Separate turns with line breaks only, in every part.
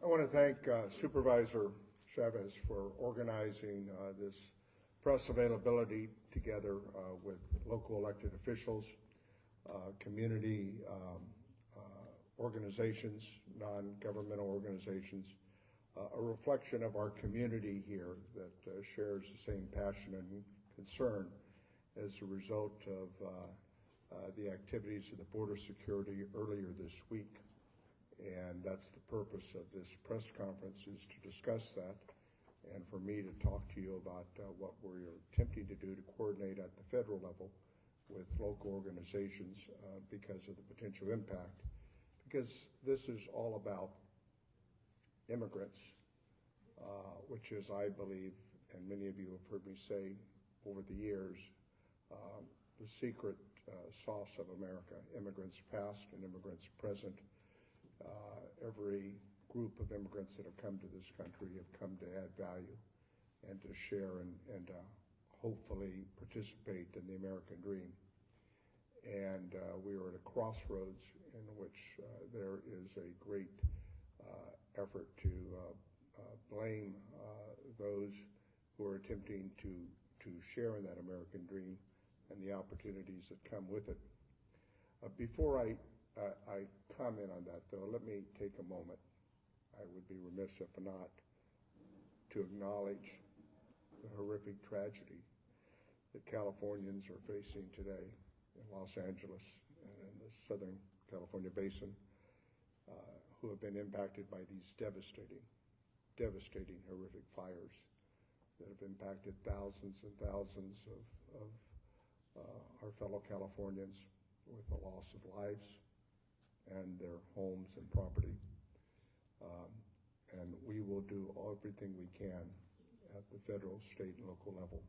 I want to thank Supervisor Chavez for organizing this press availability together with local elected officials, community organizations, non-governmental organizations, a reflection of our community here that shares the same passion and concern as a result of the activities of the Border Security earlier this week. And that's the purpose of this press conference, is to discuss that and for me to talk to you about what we're attempting to do to coordinate at the federal level with local organizations because of the potential impact. Because this is all about immigrants, which is, I believe, and many of you have heard me say over the years, the secret sauce of America, immigrants past and immigrants present. Every group of immigrants that have come to this country have come to add value and to share and hopefully participate in the American dream. And we are at a crossroads in which there is a great effort to blame those who are attempting to share in that American dream and the opportunities that come with it. Before I comment on that, though, let me take a moment. I would be remiss if not to acknowledge the horrific tragedy that Californians are facing today in Los Angeles and in the Southern California basin, who have been impacted by these devastating, horrific fires that have impacted thousands and thousands of our fellow Californians with the loss of lives and their homes and property. And we will do everything we can at the federal, state, and local level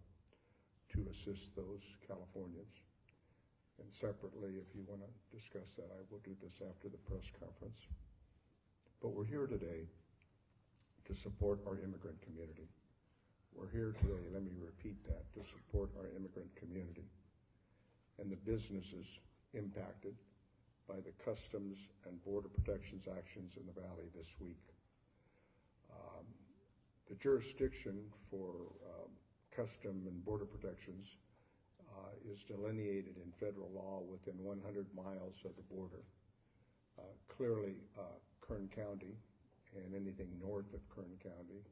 to assist those Californians. And separately, if you want to discuss that, I will do this after the press conference. But we're here today to support our immigrant community. We're here today, let me repeat that, to support our immigrant community and the businesses impacted by the Customs and Border Protections actions in the Valley this week. The jurisdiction for Custom and Border Protections is delineated in federal law within 100 miles of the border. Clearly, Kern County and anything north of Kern County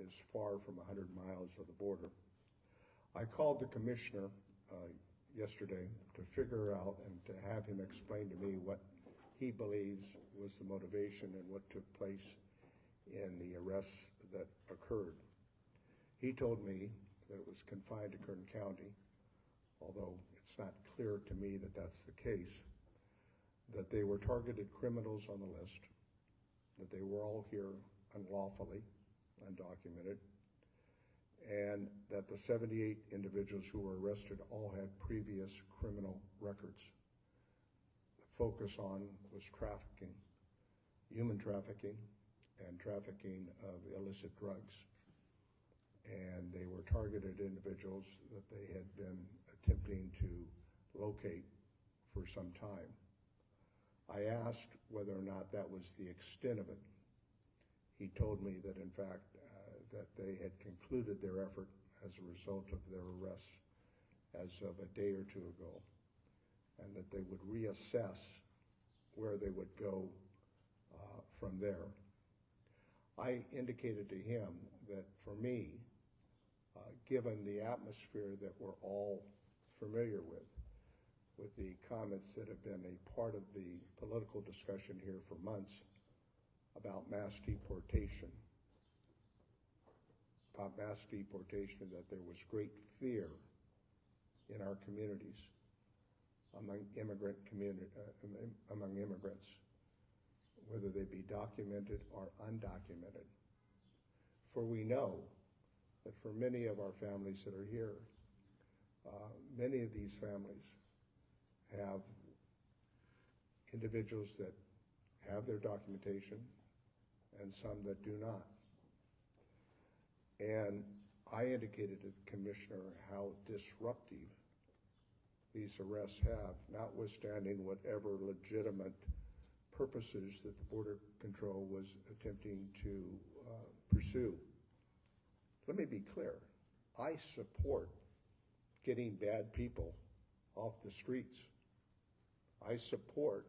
is far from 100 miles of the border. I called the commissioner yesterday to figure out and to have him explain to me what he believes was the motivation and what took place in the arrests that occurred. He told me that it was confined to Kern County, although it's not clear to me that that's the case, that they were targeted criminals on the list, that they were all here unlawfully, undocumented, and that the 78 individuals who were arrested all had previous criminal records. The focus on was trafficking, human trafficking, and trafficking of illicit drugs. And they were targeted individuals that they had been attempting to locate for some time. I asked whether or not that was the extent of it. He told me that in fact that they had concluded their effort as a result of their arrests as of a day or two ago, and that they would reassess where they would go from there. I indicated to him that for me, given the atmosphere that we're all familiar with the comments that have been a part of the political discussion here for months about mass deportation, that there was great fear in our communities among immigrants, whether they be documented or undocumented. For we know that for many of our families that are here, many of these families have individuals that have their documentation and some that do not. And I indicated to the commissioner how disruptive these arrests have, notwithstanding whatever legitimate purposes that the Border Control was attempting to pursue. Let me be clear. I support getting bad people off the streets. I support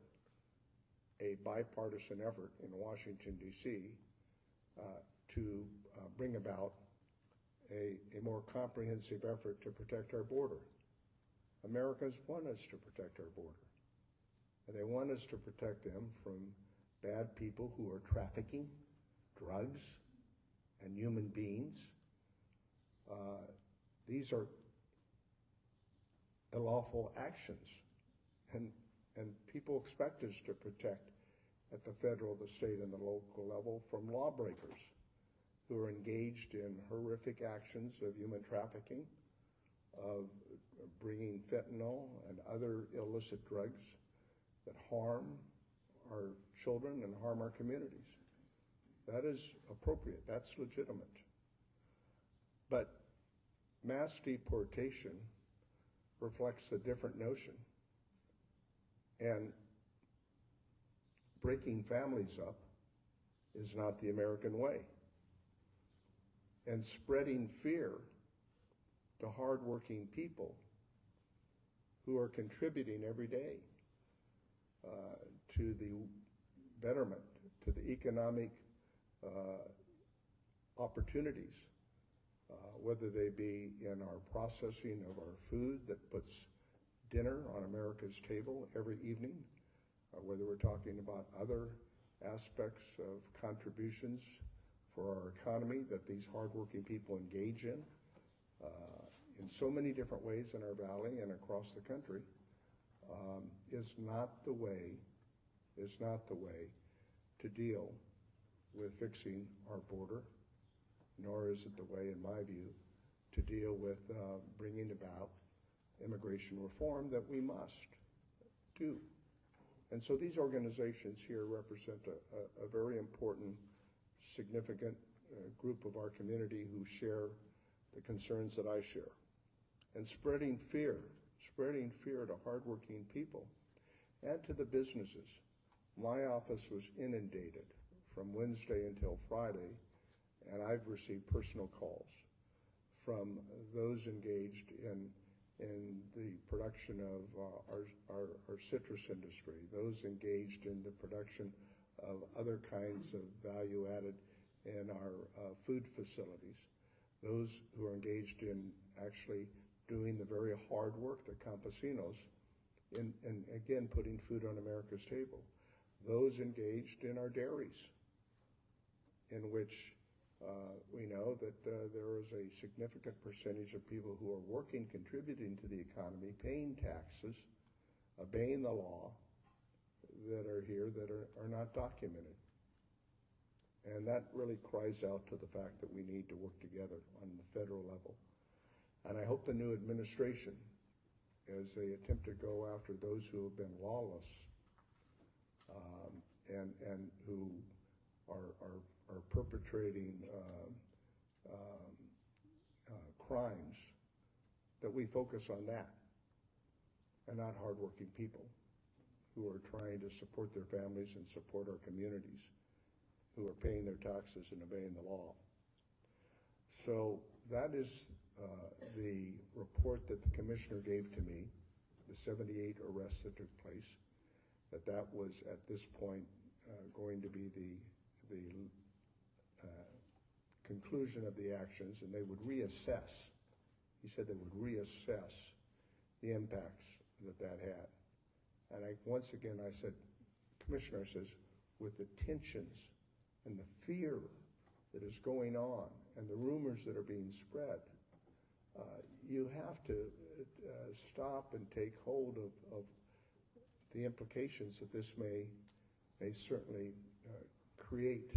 a bipartisan effort in Washington, D.C. To bring about a more comprehensive effort to protect our border. Americans want us to protect our border. And they want us to protect them from bad people who are trafficking drugs and human beings. These are unlawful actions. And people expect us to protect at the federal, the state, and the local level from lawbreakers who are engaged in horrific actions of human trafficking, of bringing fentanyl and other illicit drugs that harm our children and harm our communities. That is appropriate. That's legitimate. But mass deportation reflects a different notion. And breaking families up is not the American way. And spreading fear to hardworking people who are contributing every day to the betterment, to the economic opportunities, whether they be in our processing of our food that puts dinner on America's table every evening, whether we're talking about other aspects of contributions for our economy that these hardworking people engage in so many different ways in our valley and across the country, is not the way to deal with fixing our border, nor is it the way, in my view, to deal with bringing about immigration reform that we must do. And so these organizations here represent a very important, significant group of our community who share the concerns that I share. And spreading fear to hardworking people and to the businesses. My office was inundated from Wednesday until Friday, and I've received personal calls from those engaged in the production of our citrus industry, those engaged in the production of other kinds of value added in our food facilities, those who are engaged in actually doing the very hard work, the campesinos, in again putting food on America's table, those engaged in our dairies, in which we know that there is a significant percentage of people who are working, contributing to the economy, paying taxes, obeying the law, that are here that are not documented. And that really cries out to the fact that we need to work together on the federal level. And I hope the new administration, as they attempt to go after those who have been lawless and who are perpetrating crimes, that we focus on that and not hardworking people who are trying to support their families and support our communities, who are paying their taxes and obeying the law. So that is the report that the commissioner gave to me, the 78 arrests that took place, that was at this point going to be the conclusion of the actions, and they would reassess. He said they would reassess the impacts that had. And once again I said, Commissioner says, with the tensions and the fear that is going on and the rumors that are being spread, you have to stop and take hold of the implications that this may certainly create,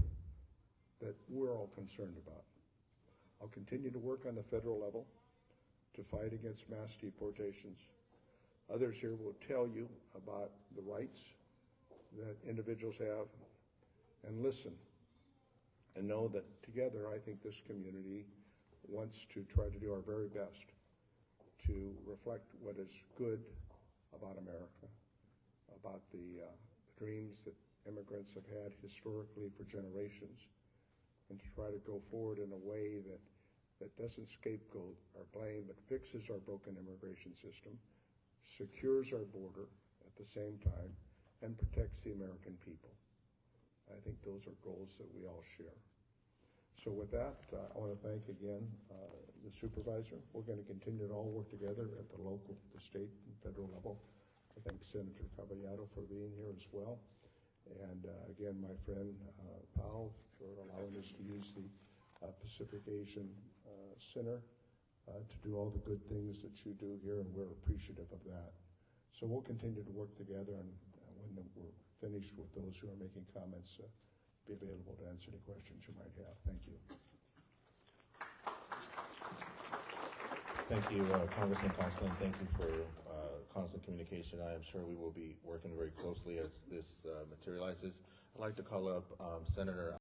that we're all concerned about. I'll continue to work on the federal level to fight against mass deportations. Others here will tell you about the rights that individuals have, and listen and know that together I think this community wants to try to do our very best to reflect what is good about America, about the dreams that immigrants have had historically for generations, and to try to go forward in a way that doesn't scapegoat or blame, but fixes our broken immigration system, secures our border at the same time, and protects the American people. I think those are goals that we all share. So with that, I want to thank again the supervisor. We're going to continue to all work together at the local, the state, and federal level. I thank Senator Caballero for being here as well. And again, my friend Powell for allowing us to use the Pacific Asian Center to do all the good things that you do here, and we're appreciative of that. So we'll continue to work together, and when we're finished with those who are making comments, be available to answer any questions you might have. Thank you.
Thank you, Congressman Costa, and thank you for constant communication. I am sure we will be working very closely as this materializes. I'd like to call up Senator